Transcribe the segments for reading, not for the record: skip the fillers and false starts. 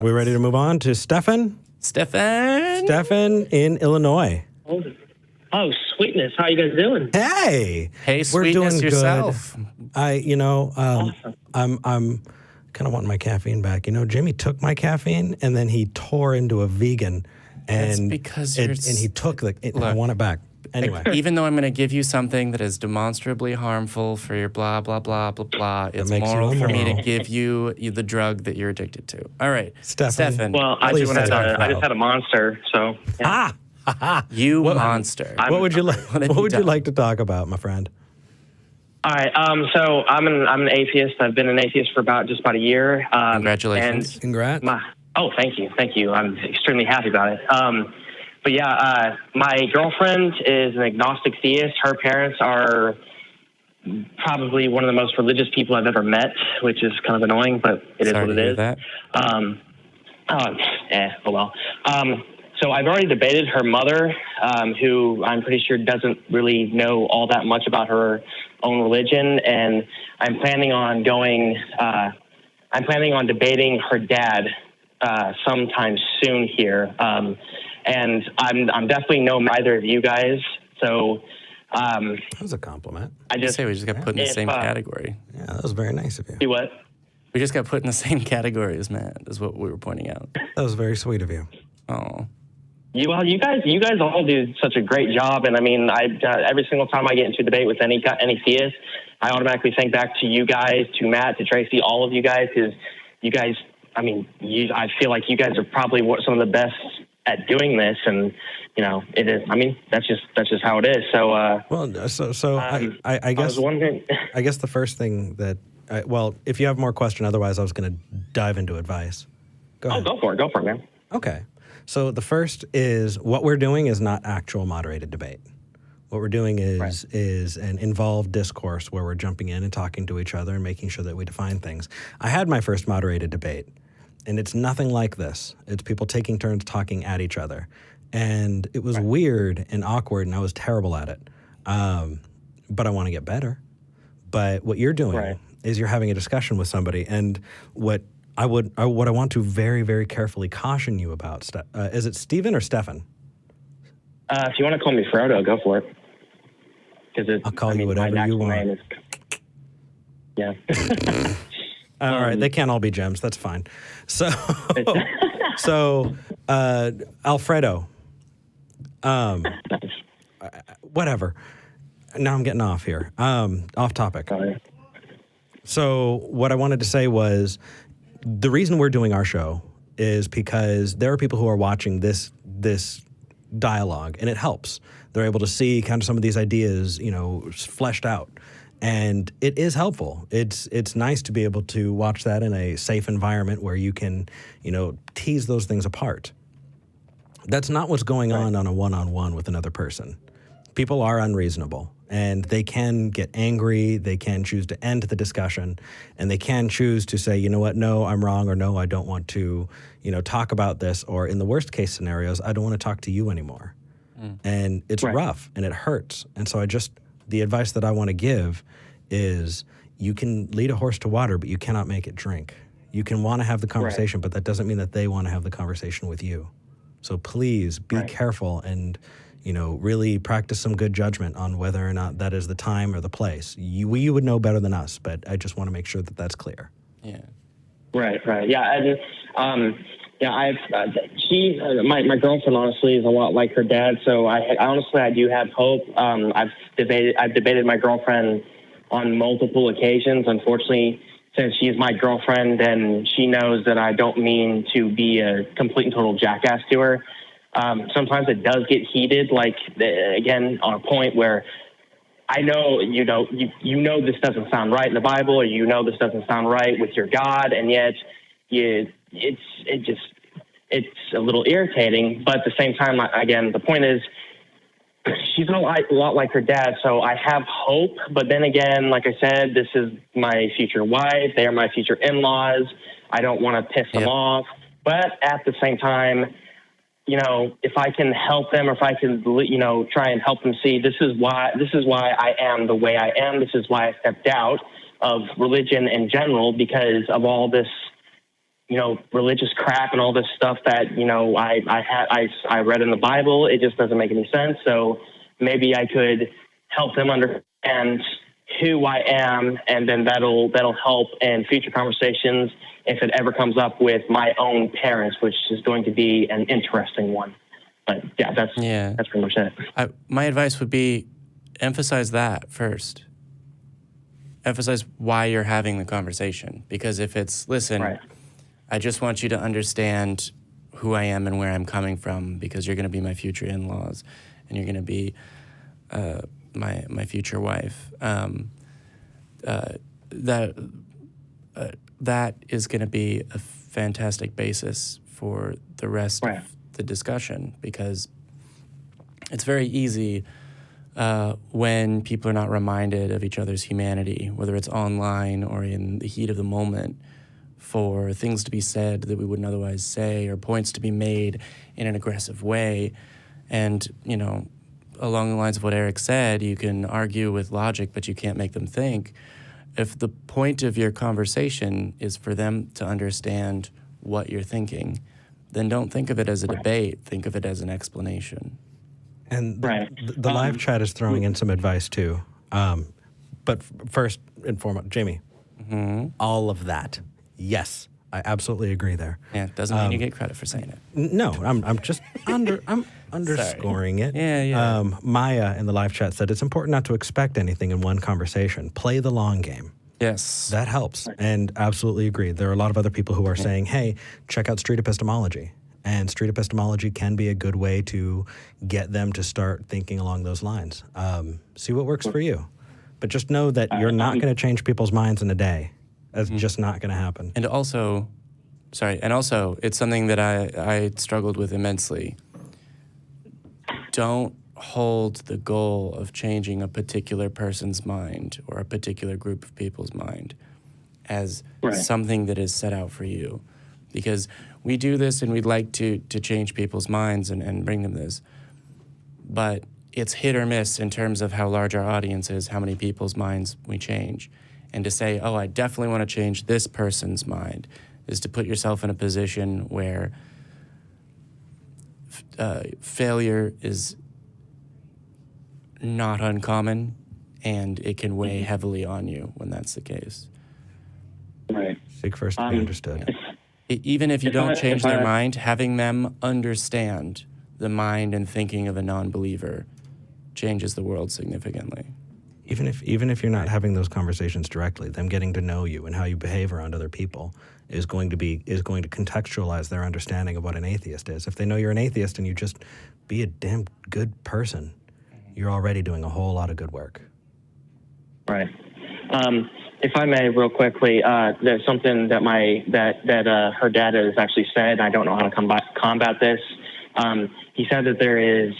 We ready to move on to Steffan? Steffan in Illinois. Oh, sweetness. How you guys doing? Hey, sweetness we're doing yourself. Good. Awesome. I'm kind of wanting my caffeine back. Jimmy took my caffeine and then he tore into a vegan, and That's because and he took I want it back. Anyway, even though I'm going to give you something that is demonstrably harmful for your blah, blah, blah, blah, blah, it's moral for me to give you the drug that you're addicted to. All right. Steffan. Well, I just had a monster, so. Yeah. You monster. What would you like? What would you like to talk about, my friend? All right. So I'm an atheist. I've been an atheist for just about a year. Congratulations. Congrats. Thank you. I'm extremely happy about it. But yeah, my girlfriend is an agnostic theist. Her parents are probably one of the most religious people I've ever met, which is kind of annoying, but it is what it is. That. So I've already debated her mother, who I'm pretty sure doesn't really know all that much about her own religion, and I'm planning on debating her dad sometime soon here. And I'm definitely no either of you guys. So that was a compliment. I say we just got put in the same category. Yeah, that was very nice of you. Do what? We just got put in the same category as Matt, is what we were pointing out. That was very sweet of you. Oh. You guys all do such a great job, and I mean, every single time I get into a debate with any theist, I automatically think back to you guys, to Matt, to Tracy, all of you guys, because you guys, I feel like you guys are probably some of the best at doing this, and it is. I mean, that's just how it is. So, I guess I was wondering. I guess the first thing that, if you have more question, otherwise I was going to dive into advice. Go ahead. Go for it, man. Okay. So the first is what we're doing is not actual moderated debate. What we're doing is an involved discourse where we're jumping in and talking to each other and making sure that we define things. I had my first moderated debate, and it's nothing like this. It's people taking turns talking at each other. And it was weird and awkward, and I was terrible at it. But I want to get better. But what you're doing is you're having a discussion with somebody, and what I want to very, very carefully caution you about, is it Stephen or Steffan? If you want to call me Frodo, go for it. I'll call you whatever you want. Yeah. All right, they can't all be gems. That's fine. So, Alfredo. Whatever. Now I'm getting off here. Off topic. So what I wanted to say was, the reason we're doing our show is because there are people who are watching this dialogue, and it helps. They're able to see kind of some of these ideas, fleshed out, and it is helpful. It's nice to be able to watch that in a safe environment where you can, tease those things apart. That's not what's going on a one-on-one with another person. People are unreasonable, and they can get angry, they can choose to end the discussion, and they can choose to say, you know what, no, I'm wrong, or no, I don't want to, talk about this, or in the worst case scenarios, I don't want to talk to you anymore. And it's rough, and it hurts. And so the advice that I want to give is, you can lead a horse to water, but you cannot make it drink. You can want to have the conversation, but that doesn't mean that they want to have the conversation with you. So please be careful and, really practice some good judgment on whether or not that is the time or the place. You would know better than us, but I just want to make sure that that's clear. Yeah. Right. Yeah. My girlfriend honestly is a lot like her dad. So I do have hope. I've debated my girlfriend on multiple occasions. Unfortunately, since she's my girlfriend and she knows that I don't mean to be a complete and total jackass to her. Sometimes it does get heated, again, on a point where I know, you know this doesn't sound right in the Bible, or this doesn't sound right with your God, and yet it's a little irritating. But at the same time, again, the point is, she's a lot like her dad, so I have hope. But then again, like I said, this is my future wife. They are my future in-laws. I don't want to piss them off. But at the same time, if I can help them, or if I can, try and help them see this is why I am the way I am. This is why I stepped out of religion in general, because of all this religious crap and all this stuff that, I read in the Bible. It just doesn't make any sense. So maybe I could help them understand who I am, and then that'll help in future conversations if it ever comes up with my own parents, which is going to be an interesting one. But yeah, that's pretty much it. My advice would be emphasize that first. Emphasize why you're having the conversation. Because if it's, listen, right, I just want you to understand who I am and where I'm coming from, because you're going to be my future in-laws and you're going to be my future wife. That is going to be a fantastic basis for the rest of the discussion, because it's very easy when people are not reminded of each other's humanity, whether it's online or in the heat of the moment, for things to be said that we wouldn't otherwise say, or points to be made in an aggressive way. And, along the lines of what Eric said, you can argue with logic, but you can't make them think. If the point of your conversation is for them to understand what you're thinking, then don't think of it as a debate. Think of it as an explanation. And the live chat is throwing in some advice too. But first and foremost, Jamie, all of that. Yes, I absolutely agree there. Yeah, it doesn't mean you get credit for saying it. No, I'm just underscoring it. Yeah. Maya in the live chat said it's important not to expect anything in one conversation. Play the long game. Yes. That helps, and absolutely agree. There are a lot of other people who are saying, hey, check out street epistemology. And street epistemology can be a good way to get them to start thinking along those lines. See what works for you. But just know that you're not going to change people's minds in a day. That's just not going to happen. And also, it's something that I struggled with immensely. Don't hold the goal of changing a particular person's mind or a particular group of people's mind as something that is set out for you. Because we do this and we'd like to change people's minds and bring them this. But it's hit or miss in terms of how large our audience is, how many people's minds we change. And to say, I definitely want to change this person's mind, is to put yourself in a position where failure is not uncommon, and it can weigh heavily on you when that's the case. Right. Seek first to be understood. Even if you don't change their mind, having them understand the mind and thinking of a non-believer changes the world significantly. Even if you're not having those conversations directly, them getting to know you and how you behave around other people is going to contextualize their understanding of what an atheist is. If they know you're an atheist and you just be a damn good person, you're already doing a whole lot of good work. Right. If I may, real quickly, there's something that her dad has actually said. I don't know how to combat this. He said that there is,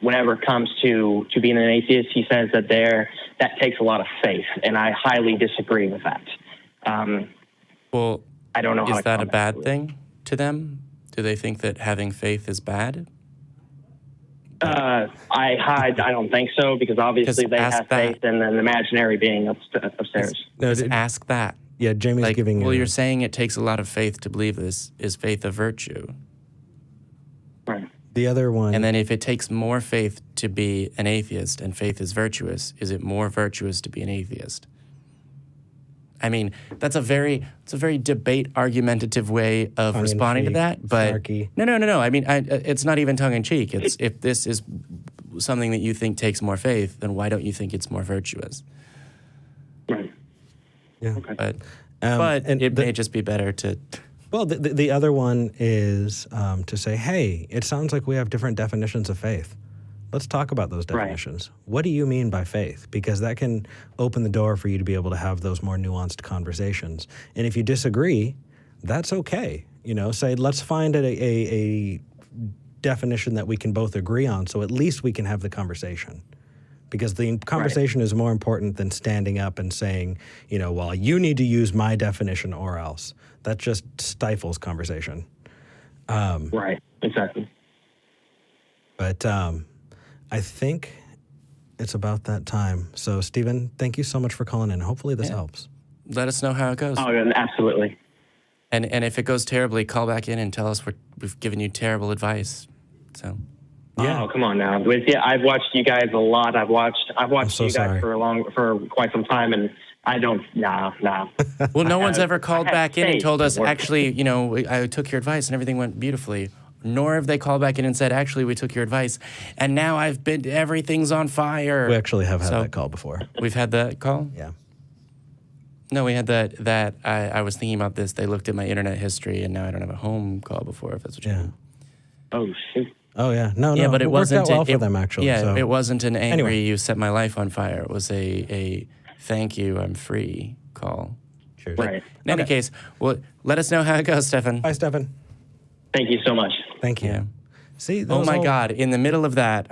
whenever it comes to being an atheist, he says that takes a lot of faith, and I highly disagree with that. Well, I don't know how is that a bad thing to them? Do they think that having faith is bad? I don't think so, because obviously they have faith in an imaginary being upstairs. Just ask that. Yeah, Jamie's giving. Well, you're saying it takes a lot of faith to believe this. Is faith a virtue? Right. The other one. And then if it takes more faith to be an atheist and faith is virtuous, is it more virtuous to be an atheist? I mean, it's a very debate argumentative way of responding to that. But snarky. No. I mean, it's not even tongue in cheek. It's if this is something that you think takes more faith, then why don't you think it's more virtuous? Right. Yeah. Okay. But it may just be better to. Well, the other one is to say, hey, it sounds like we have different definitions of faith. Let's talk about those definitions. Right. What do you mean by faith? Because that can open the door for you to be able to have those more nuanced conversations. And if you disagree, that's okay. Say, let's find a definition that we can both agree on, so at least we can have the conversation. Because the conversation is more important than standing up and saying, well, you need to use my definition or else. That just stifles conversation. Right, exactly. But I think it's about that time. So, Stephen, thank you so much for calling in. Hopefully this helps. Let us know how it goes. Oh, absolutely. And if it goes terribly, call back in and tell us we've given you terrible advice. So. Yeah. Oh, come on now. I've watched you guys a lot. I've watched so you guys sorry. for quite some time, and I don't. Nah. Well, no one's ever called I have back in and faith told us, in work. actually, you know, I took your advice and everything went beautifully. Nor have they called back in and said, actually, we took your advice, and now everything's on fire. We actually have had So- that call before. We've had that call? Yeah. No, we had that I was thinking about this. They looked at my internet history, and now I don't have a home call before, if that's what you Yeah. mean. Oh shoot. Oh yeah. No. Yeah, but it worked wasn't out well for them actually. Yeah, so. it wasn't an angry Anyway. "you set my life on fire." It was a "thank you, I'm free" call. Cheers. Right. In any case, well, let us know how it goes, Steffan. Bye, Steffan. Thank you so much. Thank you. Yeah. See. that Oh was my all- God! In the middle of that,